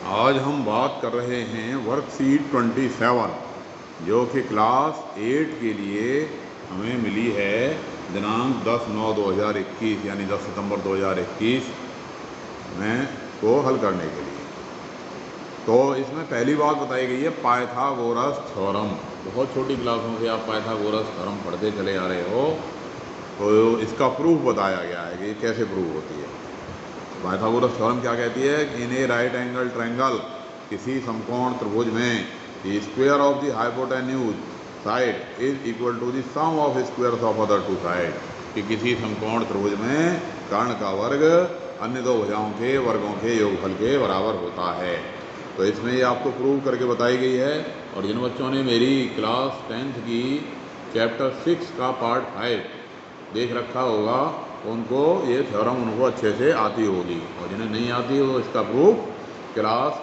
आज हम बात कर रहे हैं वर्कशीट 27 जो कि क्लास 8 के लिए हमें मिली है दिनांक 10/9/2021 यानी 10 सितंबर 2021 में को हल करने के लिए। तो इसमें पहली बात बताई गई है पाइथागोरस थ्योरम। बहुत छोटी क्लासों से आप पाइथागोरस थ्योरम पढ़ते चले आ रहे हो, तो इसका प्रूफ बताया गया है कि ये कैसे प्रूफ होती है। पाइथागोरस थ्योरम क्या कहती है कि in a right angle triangle, किसी समकोण त्रिभुज में the square of the hypotenuse side is equal to the sum of squares of other two side, कि किसी समकोण त्रिभुज में कर्ण का वर्ग अन्य दो भुजाओं के वर्गों के योगफल के बराबर होता है। तो इसमें ये आपको प्रूव करके बताई गई है। और जिन बच्चों ने मेरी क्लास 10th की चैप्टर 6 का पार्ट 5 देख रखा होगा उनको ये थ्योरम उनको अच्छे से आती होगी, और जिन्हें नहीं आती हो इसका proof class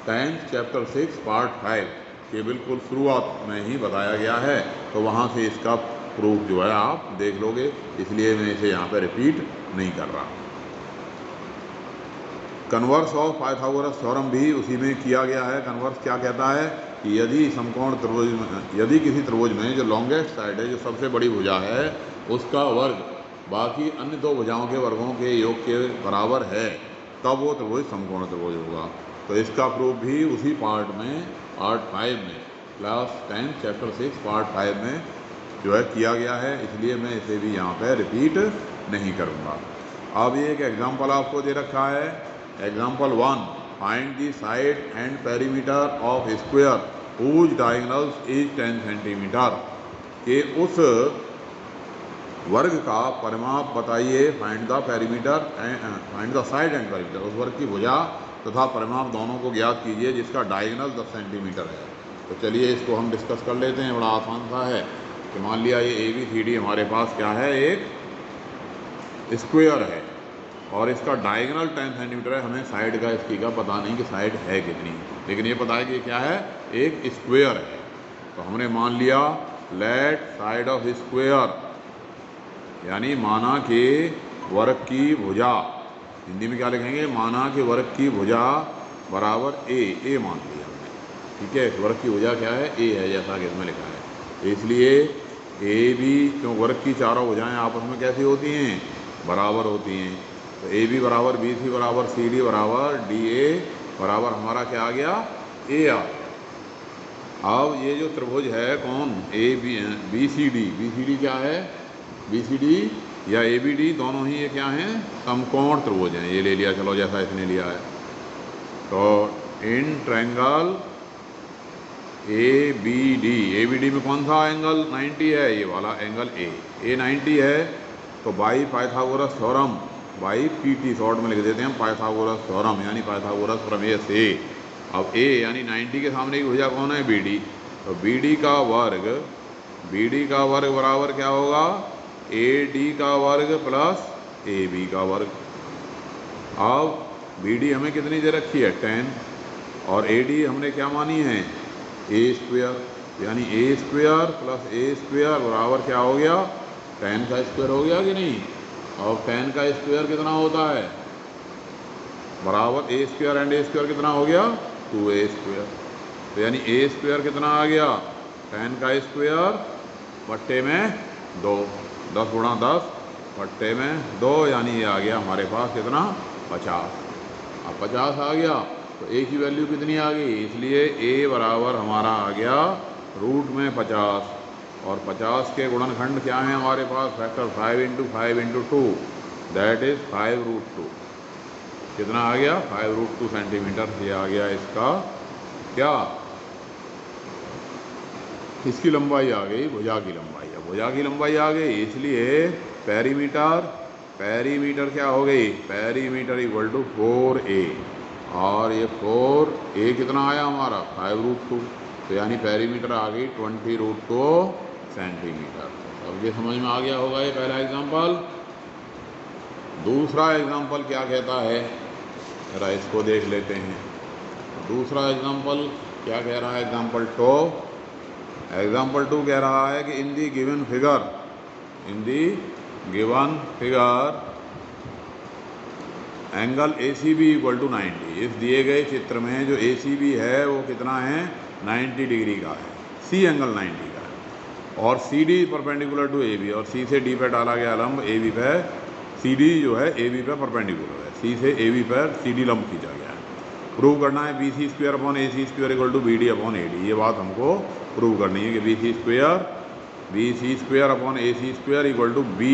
10th chapter 6 part 5 के बिल्कुल शुरुआत में ही बताया गया है। तो वहाँ से इसका प्रूफ जो है आप देख लोगे, इसलिए मैं इसे यहाँ पे रिपीट नहीं कर रहा। कन्वर्स ऑफ पाइथागोरस थ्योरम भी उसी में किया गया है। कन्वर्स क्या कहता है कि यदि समकोण त्रिभुज में, यदि किसी त्रिभुज में जो लॉन्गेस्ट साइड है, जो सबसे बड़ी भुजा है, उसका वर्ग बाकी अन्य दो भुजाओं के वर्गों के योग के बराबर है, तब वो त्रिभुज समकोण त्रिभुज होगा। तो इसका प्रूफ भी उसी पार्ट में, पार्ट 5 में, क्लास 10 चैप्टर 6 पार्ट 5 में जो है किया गया है, इसलिए मैं इसे भी यहाँ पे रिपीट नहीं करूँगा। अब ये एक एग्जाम्पल आपको दे रखा है। Example 1, find the side and perimeter of square whose diagonals is 10 centimetre, के उस वर्ग का परिमाप बताइए। Find the perimeter find the side and perimeter, उस वर्ग की भुजा तथा परिमाप दोनों को ज्ञात कीजिए जिसका डायगोनल 10 सेंटीमीटर है। तो चलिए इसको हम डिस्कस कर लेते हैं। बड़ा आसान सा है कि मान लिया ये ABCD हमारे पास क्या है, एक स्क्वायर है और इसका डायगोनल 10 सेंटीमीटर है। हमें साइड का इसकी का पता नहीं कि साइड है कितनी, लेकिन ये पता है कि क्या है, एक स्क्वायर है। तो हमने मान लिया लेट साइड ऑफ स्क्वायर, यानी माना के वर्ग की भुजा, हिंदी में क्या लिखेंगे, माना के वर्ग की भुजा बराबर ए मान लिया हमने। ठीक है, वर्ग की भुजा क्या है, ए है, जैसा कि इसमें लिखा है। इसलिए AB, क्यों वर्ग की चारों भुजाएं आपस में कैसी होती हैं, बराबर होती हैं। तो AB बराबर BC बराबर CD बराबर DA बराबर हमारा क्या आ गया, A आ गया। अब ये जो त्रिभुज है कौन, BCD क्या है, BCD या ABD दोनों ही ये क्या हैं, समकोण त्रिभुज हैं। ये ले लिया, चलो जैसा इसने लिया है। तो इन ट्रायंगल ABD में कौन सा एंगल 90 है, ये वाला एंगल A 90 है। तो by Pythagoras theorem, by PT short में लिख देते हैं पाइथागोरस थ्योरम, यानी पाइथागोरस प्रमेय से। अब A यानी 90 के सामने की भुजा कौन है, BD। तो BD का वर्ग बराबर क्या होगा, AD का वर्ग प्लस AB का वर्ग। अब BD हमें कितनी दे रखी है, 10, और AD हमने क्या मानी है, A स्क्वायर, यानी A square plus A square बराबर क्या हो गया, 10 का स्क्वायर हो गया कि नहीं। और 10 का स्क्वायर कितना होता है, बराबर A square and A square कितना हो गया, 2A स्क्वायर। तो यानी A स्क्वायर कितना आ गया, 10 का स्क्वायर बट्टे में 2, 10 गुणा 10 बट्टे में 2, यानी ये आ गया हमारे पास कितना, 50। अब 50 आ गया तो A की वैल्यू कितनी आ गई, इसलिए A बराबर हमारा आ गया रूट में 50, और 50 के गुणनखंड क्या है हमारे पास, फैक्टर 5 × 5 × 2, दैट इज 5√2। कितना आ गया, 5√2 सेंटीमीटर। ये आ गया इसका क्या, किसकी लंबाई आ गई, भुजा की लंबाई। अब भुजा की लंबाई आ गई, इसलिए पेरीमीटर क्या हो गई, पेरीमीटर इक्वल टू 4A, और ये 4A कितना आया हमारा, 5√2। तो यानी पेरीमीटर आ गई 20√2 सेंटीमीटर। अब ये समझ में आ गया होगा ये पहला एग्जाम्पल। दूसरा एग्जाम्पल क्या कहता है, जरा इसको देख लेते हैं। दूसरा एग्जाम्पल क्या कह रहा है, एग्जाम्पल 2 कह रहा है कि in the given figure angle A C B equal to 90। इस दिए गए चित्र में जो ए सी बी है वो कितना है, 90 डिग्री का है, सी एंगल 90 का है, और C D perpendicular to A B, और सी से डी पे डाला गया लंब ए बी पे, सी डी जो है ए बी पे परपेंडिकुलर है, सी से ए बी पर सी डी लंब खींचा गया है। प्रूव करना है B C square upon A C square equal to B D upon A D. ये बात हमको प्रूव करनी है कि B C square upon A C square equal to B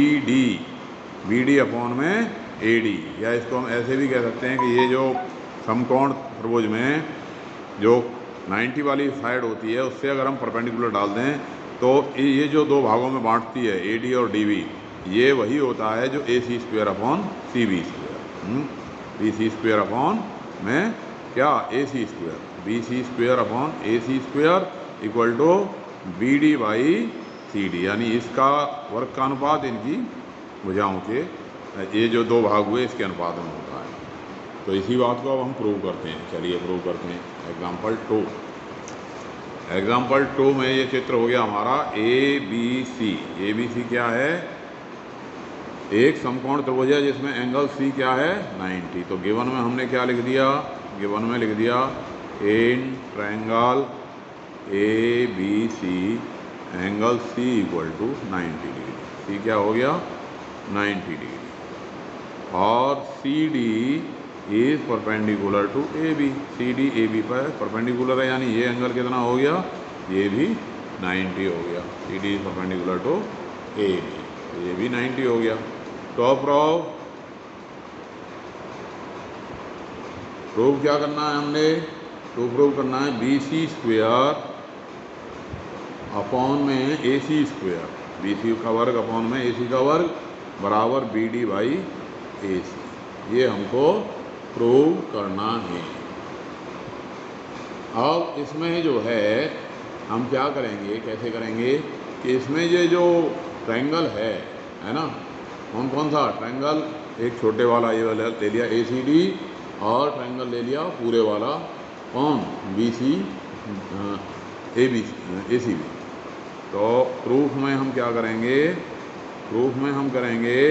D upon में ए डी, या इसको हम ऐसे भी कह सकते हैं कि ये जो समकोण त्रिभुज में जो 90 वाली साइड होती है उससे अगर हम परपेंडिकुलर डाल दें तो ये जो दो भागों में बांटती है ए डी और डी बी, ये वही होता है जो A C square upon C B square, B C square upon में क्या A C square, B C square upon A C square equal to B D by C D, यानी इसका वर्ग का अनुपात इनकी भुजाओं के ये जो दो भाग हुए इसके अनुपात में होता है। तो इसी बात को अब हम प्रूव करते हैं। चलिए प्रूव करते हैं। एग्जाम्पल 2 में ये चित्र हो गया हमारा ए बी सी क्या है, एक समकोण त्रिभुज है जिसमें एंगल सी क्या है, 90। तो गिवन में हमने क्या लिख दिया, गिवन में लिख दिया in triangle A B C angle C equal to 90 degree. C क्या हो गया, 90 डिग्री, और C D is perpendicular to A B, C D A B पर परपेंडिकुलर है, यानी ये एंगल कितना हो गया, ये भी 90 हो गया, C D is perpendicular to A B, तो ये भी 90 हो गया। तो अब प्रूव क्या करना है हमने, तो प्रूव करना है बी सी स्क्वायर अपॉन में ए सी स्क्वायर, बी सी का वर्ग अपॉन में ए सी का वर्ग बराबर बी डी बाई ए सी, ये हमको प्रूव करना है। अब इसमें जो है हम क्या करेंगे, कैसे करेंगे कि इसमें ये जो ट्रायंगल है ना, कौन कौन सा ट्रायंगल, एक छोटे वाला ये वाला ले लिया ए सी डी, और ट्रायंगल ले लिया पूरे वाला कौन, B C A C B. तो प्रूफ में हम क्या करेंगे, प्रूफ में हम करेंगे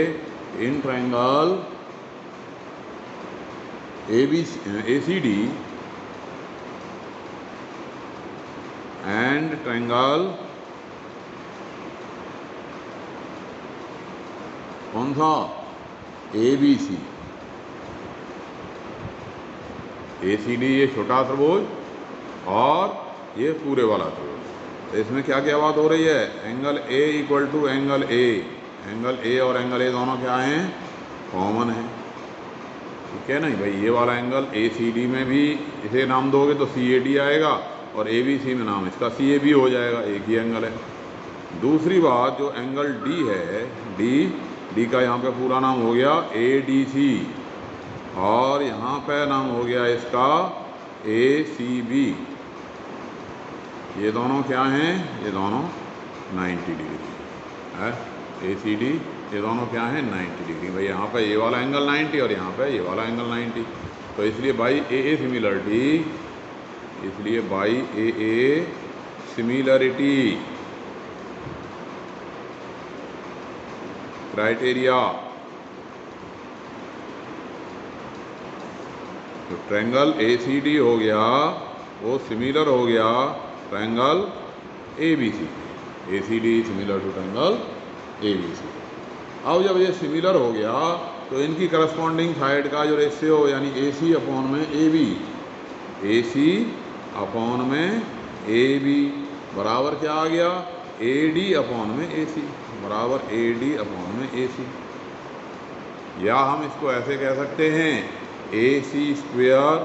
in triangle A C D and triangle कौन सा, ए B C, A C D ये छोटा त्रिभुज और ये पूरे वाला त्रिभुज। तो इसमें क्या क्या बात हो रही है, angle A equal to angle A, angle A और एंगल ए दोनों क्या हैं, कॉमन है, ठीक है नहीं भाई। ये वाला एंगल ए सी डी में भी इसे नाम दोगे तो सी ए डी आएगा, और ए बी सी में नाम इसका सी ए बी हो जाएगा, एक ही एंगल है। दूसरी बात जो एंगल डी है, डी का यहाँ पे पूरा नाम हो गया ए डी सी, और यहाँ पे नाम हो गया इसका ए सी बी, ये दोनों क्या हैं, ये दोनों 90 डिग्री है, ए सी डी ये दोनों क्या हैं, 90 डिग्री। भाई यहाँ पे ये वाला एंगल 90 और यहाँ पे ये वाला एंगल 90, तो इसलिए बाई ए सिमिलरिटी, इसलिए बाई ए सिमिलरिटी क्राइटेरिया, तो ट्रायंगल ए सी डी हो गया वो सिमिलर हो गया triangle A B C, A C D similar to triangle A B C. अब जब ये सिमिलर हो गया तो इनकी करस्पॉन्डिंग साइड का जो रेशियो, यानी ए सी अपॉन में A B, A C upon में ए बी बराबर क्या आ गया, ए डी अपॉन में ए सी, बराबर ए डी अपॉन में ए सी। या हम इसको ऐसे कह सकते हैं ए सी स्क्वेयर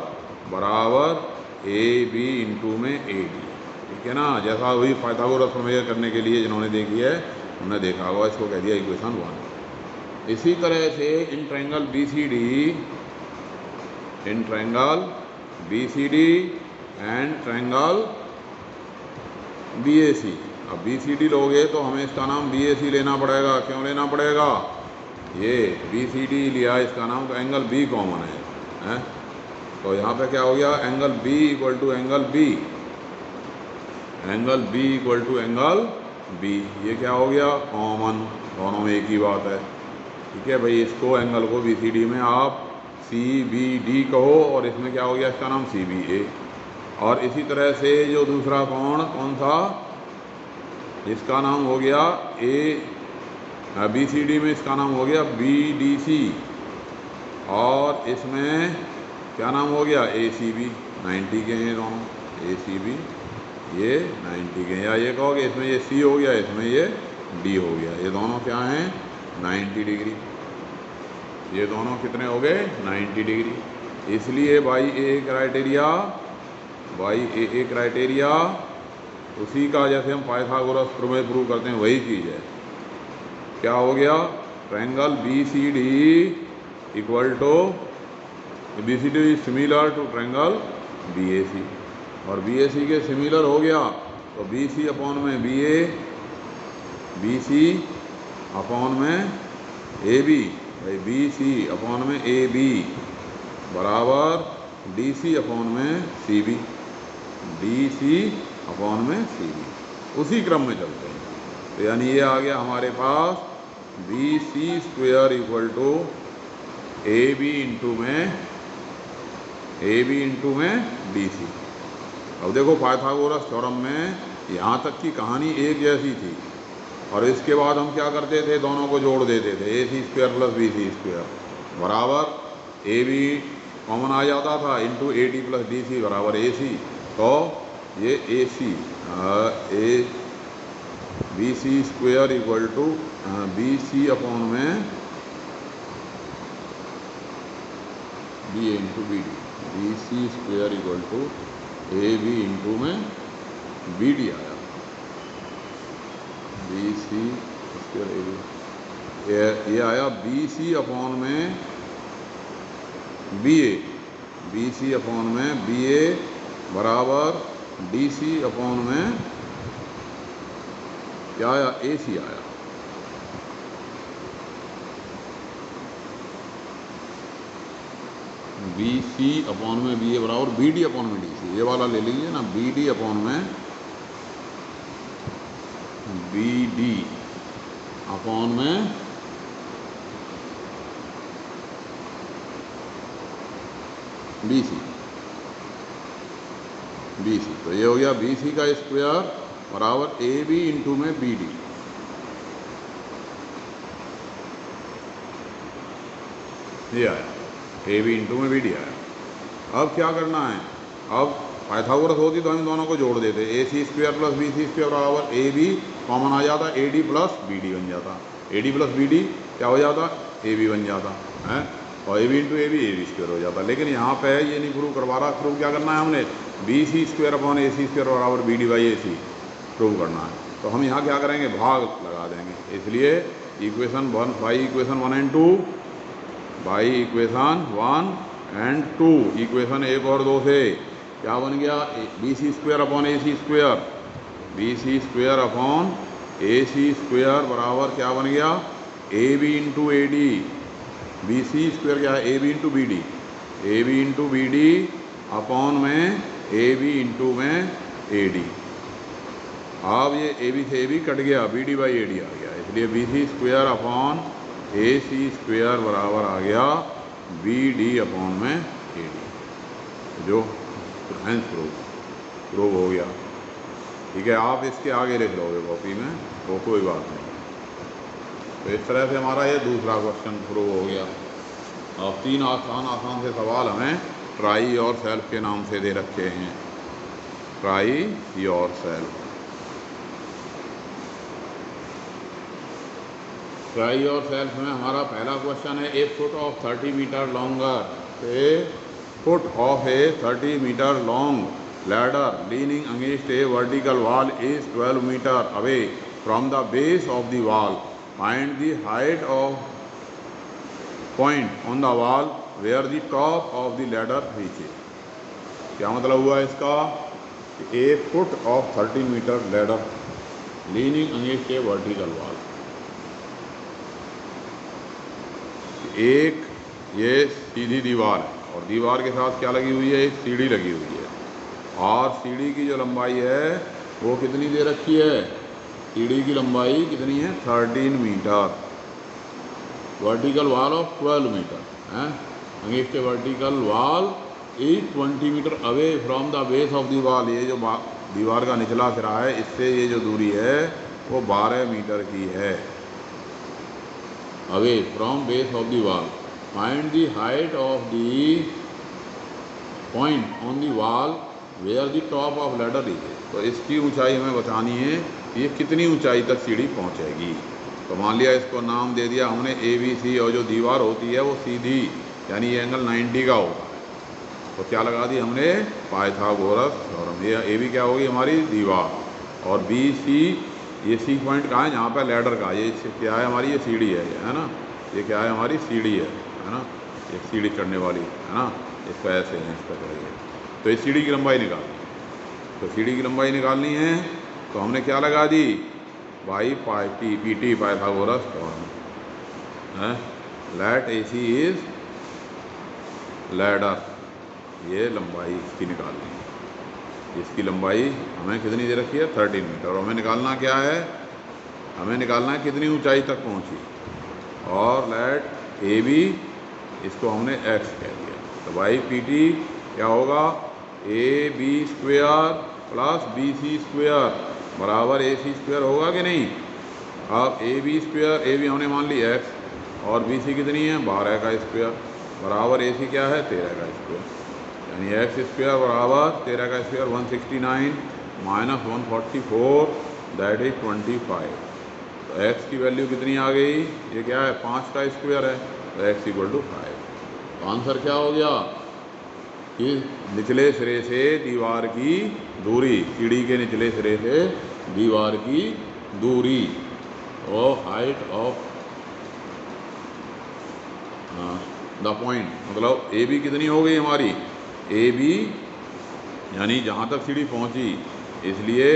बराबर ए बी इंटू में ए डी, ठीक है ना। जैसा वही पाइथागोरस प्रमेय करने के लिए जिन्होंने देखी है उन्होंने देखा होगा, इसको कह दिया इक्वेशन 1। इसी तरह से in triangle B C D, in triangle B C D and triangle B A C. अब बी सी डी लोगे तो हमें इसका नाम बी ए सी लेना पड़ेगा। क्यों लेना पड़ेगा, ये बी सी डी लिया इसका नाम, तो एंगल बी कॉमन है? तो यहाँ पे क्या हो गया, angle B equal to angle B, angle B equal to angle B, ये क्या हो गया, कॉमन, दोनों में एक ही बात है, ठीक है भाई। इसको एंगल को बी सी डी में आप CBD कहो, और इसमें क्या हो गया इसका नाम CBA। और इसी तरह से जो दूसरा कोण कौन सा, इसका नाम हो गया BCD में इसका नाम हो गया BDC, और इसमें क्या नाम हो गया ACB। 90 के हैं दोनों, ACB ये 90 के हैं। या ये कहोगे इसमें ये C हो गया, इसमें ये D हो गया। ये दोनों क्या हैं 90 डिग्री। ये दोनों कितने हो गए 90 डिग्री। इसलिए बाई ए क्राइटेरिया उसी का जैसे हम पाइथागोरस प्रमेय प्रूव करते हैं वही चीज़ है। क्या हो गया, triangle BCD equal to BCD similar to triangle BAC, और BAC के सिमिलर हो गया तो BC अपॉन में BA, BC अपॉन में AB, भाई BC अपॉन में AB बराबर DC अपॉन में CB, DC अपॉन में CB। उसी क्रम में चलते हैं। तो यानी ये आ गया हमारे पास BC square equal to AB into में DC। अब देखो पाइथागोरस थ्योरम में यहाँ तक की कहानी एक जैसी थी, और इसके बाद हम क्या करते थे, दोनों को जोड़ देते थे, AC square plus BC square बराबर AB कॉमन आ जाता था इंटू AD प्लस DC बराबर AC। तो ये BC square equal to BC upon में BA into BD, BC square equal to AB into में BD आया, BC स्क्वायर AB। ये आया BC अपॉन में BA, BC अपॉन में BA बराबर DC अपॉन में क्या आया AC आया। BC अपॉन में BA बराबर BD अपॉन में DC, ये वाला ले लीजिए ना, BD अपॉन में BD अपॉन में BC। तो ये हो गया BC का स्क्वायर बराबर AB इंटू में BD। ये आया AB इंटू में BD आया। अब क्या करना है, अब पाइथागोरस होती तो हम दोनों को जोड़ देते, AC square plus BC square बराबर AB कॉमन आ जाता, AD प्लस BD बन जाता, AD प्लस BD क्या हो जाता AB बन जाता है, और AB इंटू AB स्क्वायर हो जाता। लेकिन यहाँ पे ये नहीं प्रूव करवा रहा, प्रूव क्या करना है हमने, BC square upon AC square बराबर BD बाई AC प्रूव करना है। तो हम यहाँ क्या करेंगे, भाग लगा देंगे। इसलिए equation 1 by equation 1 and 2 by equation 1 and 2, equation 1 और 2 से क्या बन गया, BC square upon AC square, BC square upon AC square बराबर क्या बन गया AB into AD, BC square क्या है AB into BD, AB into BD upon में AB इंटू में AD। अब ये AB से AB कट गया, BD बाई AD आ गया, इसलिए BC square upon AC square बराबर आ गया BD अपॉन में AD, जो हेंस प्रूव हो गया। ठीक है, आप इसके आगे लिख लोगे कॉपी में, तो कोई बात नहीं। तो इस तरह से हमारा ये दूसरा क्वेश्चन प्रूव हो गया। अब 3 आसान से सवाल हमें ट्राई योर सेल्फ के नाम से दे रखे हैं, try yourself. Try yourself में हमारा पहला क्वेश्चन है, a foot of 30 metre longer, a foot of a 30 metre long ladder leaning against a vertical wall is 12 metre away from the base of the wall, find the height of point on the wall where the top of the ladder reaches. क्या मतलब हुआ इसका, a foot of 30 metre ladder leaning against a vertical wall, एक ये सीधी दीवार है और दीवार के साथ क्या लगी हुई है, एक सीढ़ी लगी हुई है, और सीढ़ी की जो लंबाई है वो कितनी दे रखी है, सीढ़ी की लंबाई कितनी है 13 metre, vertical wall of 12 metre है, against a vertical wall is 20 metre away from the base of the wall. ये जो दीवार का निचला सिरा है, इससे ये जो दूरी है वो 12 मीटर की है। Away from base of the wall, find the height of the point on the wall where the top of ladder reaches. तो इसकी ऊंचाई हमें बतानी है, ये कितनी ऊंचाई तक सीढ़ी पहुंचेगी। तो मान लिया इसको नाम दे दिया हमने ABC, और जो दीवार होती है वो सीधी यानी ये एंगल 90 का होता है। तो क्या लगा दी हमने, पाइथागोरस थ्योरम। ये AB क्या होगी हमारी दीवार, और BC ये C पॉइंट कहाँ है, जहाँ पर लैडर का, ये क्या है हमारी, ये सीढ़ी है ना, ये क्या है हमारी सीढ़ी है ना, ये सीढ़ी चढ़ने वाली है ना, इसका ऐसे है, इसका चढ़ेगा। तो इस सीढ़ी की लंबाई निकालनी है, तो सीढ़ी की लंबाई निकालनी है तो हमने क्या लगा दी, बाई PT पाइथागोरस थ्योरम है। लेट AC इज लैडर, ये लंबाई इसकी निकालनी है। इसकी लंबाई हमें कितनी दे रखी है, 13 मीटर। और हमें निकालना क्या है, हमें निकालना है कितनी ऊंचाई तक पहुंची। और लेट AB, इसको हमने x कह दिया, तो बाई PT क्या होगा, AB square plus BC square बराबर AC स्क्वायर होगा कि नहीं। अब AB स्क्वायर, AB हमने मान ली x, और BC कितनी है 12 का स्क्वायर, बराबर AC क्या है 13 का स्क्वायर, यानी x स्क्वायर बराबर 13 का स्क्वायर 169 माइनस 144 दैट इज 25। तो x की वैल्यू कितनी आ गई, ये क्या है 5 का स्क्वायर है, तो x इक्वल टू 5। तो आंसर क्या हो गया कि निचले सिरे से दीवार की दूरी, सीढ़ी के निचले सिरे से दीवार की दूरी और हाइट ऑफ द पॉइंट, मतलब AB कितनी हो गई हमारी, AB यानी जहाँ तक सीढ़ी पहुँची, इसलिए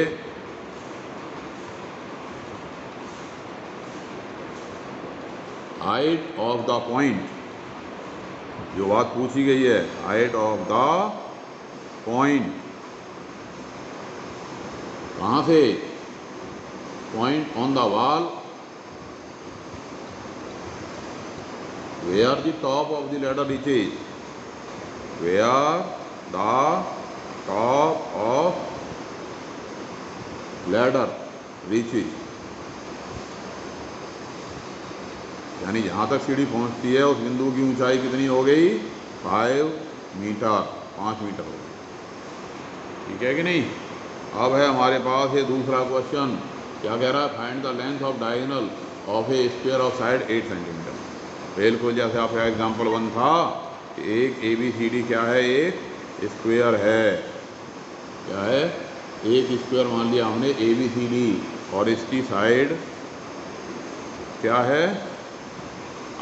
हाइट ऑफ द पॉइंट, जो बात पूछी गई है, हाइट ऑफ द पॉइंट, कहाँ से, point on the wall where the top of the ladder reaches, where the top of ladder reaches, यानी जहाँ तक सीढ़ी पहुँचती है उस बिंदु की ऊंचाई कितनी हो गई, 5 मीटर, 5 मीटर हो गई। ठीक है कि नहीं। अब है हमारे पास ये दूसरा क्वेश्चन, क्या कह रहा है, find the length of diagonal of A square of side 8 centimetre. बिल्कुल जैसे आपका एग्जाम्पल 1 था, एक ABCD क्या है, एक स्क्वायर है, क्या है, एक स्क्वायर मान लिया हमने ABCD, और इसकी साइड क्या है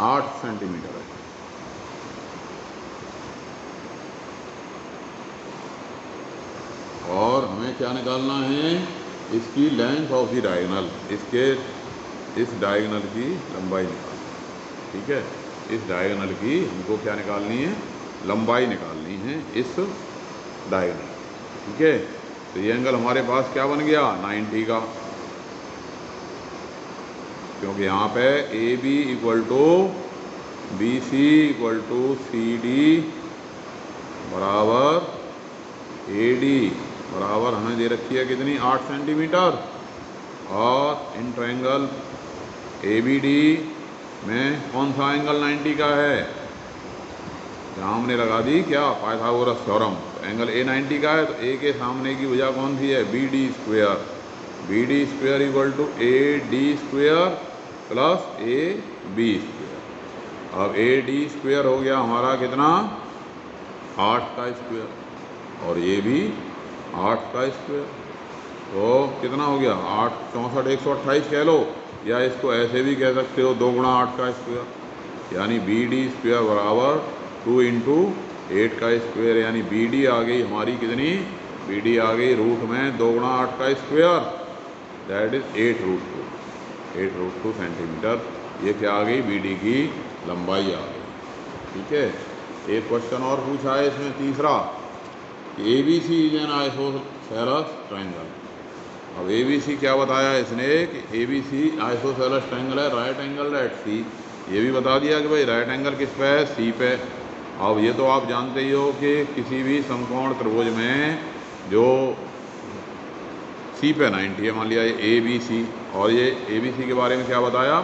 8 सेंटीमीटर है। और हमें क्या निकालना है, इसकी लेंथ ऑफ द डायगोनल, इसके इस डायगोनल की लंबाई निकालनी है। ठीक है, इस डायगोनल की हमको क्या निकालनी है, लंबाई निकालनी है इस डायगोनल। ठीक है, तो ये एंगल हमारे पास क्या बन गया 90 का, क्योंकि यहाँ पे AB equal to BC equal to CD बराबर AD बराबर हमें दे रखी है कितनी, 8 सेंटीमीटर। और इन ट्रायंगल ABD में कौन सा एंगल 90 का है, जहाँ हमने लगा दी क्या, पाइथागोरस थ्योरम। तो एंगल A 90 का है, तो A के सामने की भुजा कौन सी है, BD square, BD square equal to AD square plus AB square. अब AD स्क्वायर हो गया हमारा कितना, 8 का स्क्वायर, और ये भी 8 का स्क्वायर, तो कितना हो गया 8 64 128 कह लो, या इसको ऐसे भी कह सकते हो 2 गुणा 8 का स्क्वायर, यानी BD स्क्वायर बराबर 2 इंटू 8 का स्क्वायर, यानी BD आ गई हमारी कितनी, BD आ गई रूट में 2 गुणा 8 का स्क्वायर, दैट इज 8√2 सेंटीमीटर। ये क्या आ गई, BD की लंबाई आ गई। ठीक है, एक क्वेश्चन और पूछा है इसमें तीसरा, ABC is an isosceles triangle. अब ABC क्या बताया इसने कि ABC आइसोसेलेस ट्रायंगल है, राइट एंगल एट C। ये भी बता दिया कि भाई राइट एंगल किस पे है, C पे। अब ये तो आप जानते ही हो कि किसी भी समकोण त्रिभुज में जो सी पे 90 है, मान लिया ये ए बी सी, और ये ए बी सी के बारे में क्या बताया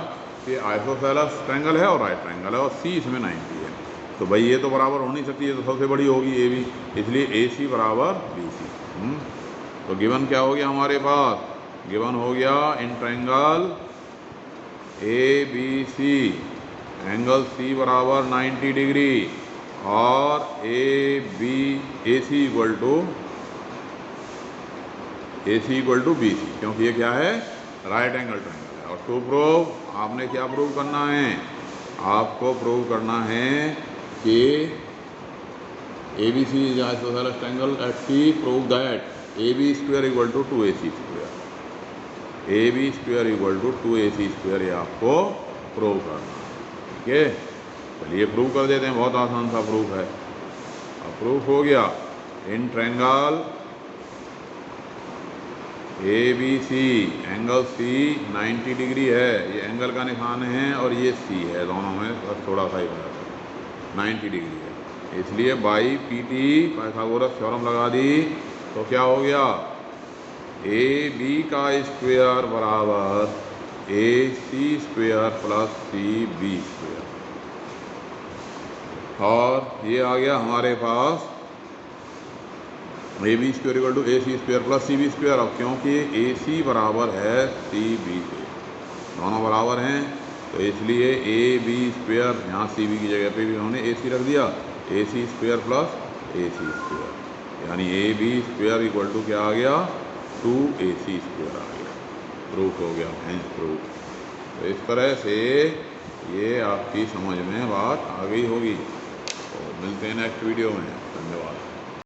कि आइसोसेलेस ट्रायंगल है और राइट ट्रायंगल है और सी इसमें 90 है। तो भाई ये तो बराबर हो नहीं सकती, ये तो सबसे बड़ी होगी ए बी, इसलिए ए सी बराबर बी सी। तो गिवन क्या हो गया हमारे पास, गिवन हो गया in triangle A B C angle C बराबर 90 डिग्री और A C equal to B C, क्योंकि ये क्या है, राइट एंगल ट्रायंगल है। और टू प्रूव आपने क्या प्रूव करना है, आपको प्रूव करना है कि A B C is isosceles triangle at C, prove that A B square equal to 2ac square, A B square equal to 2ac square, ये आपको प्रूव करना है। ठीक है, चलिए प्रूव कर देते हैं, बहुत आसान सा प्रूफ है। अब प्रूफ हो गया in triangle A B C angle C 90 degree है, ये एंगल का निशान है और ये सी है, दोनों में बस थोड़ा सा ही फर्क है, 90 डिग्री है। इसलिए by P T Pythagoras theorem लगा दी, तो क्या हो गया, ए बी का स्क्वायर बराबर A C square plus C B square, और ये आ गया हमारे पास A B square equal to A C square plus C B square. अब क्योंकि ए सी बराबर है सी बी के, दोनों बराबर हैं, तो इसलिए ए बी स्क्वायर, यहाँ सी बी की जगह पे भी उन्होंने ए सी रख दिया, A C square plus A C square, यानी A B square equal to क्या आ गया, 2ac स्क्वायर आ गया। प्रूफ हो गया, हेंस प्रूफ। तो इस तरह से ये आपकी समझ में बात आ गई होगी। तो मिलते हैं नेक्स्ट वीडियो में, धन्यवाद।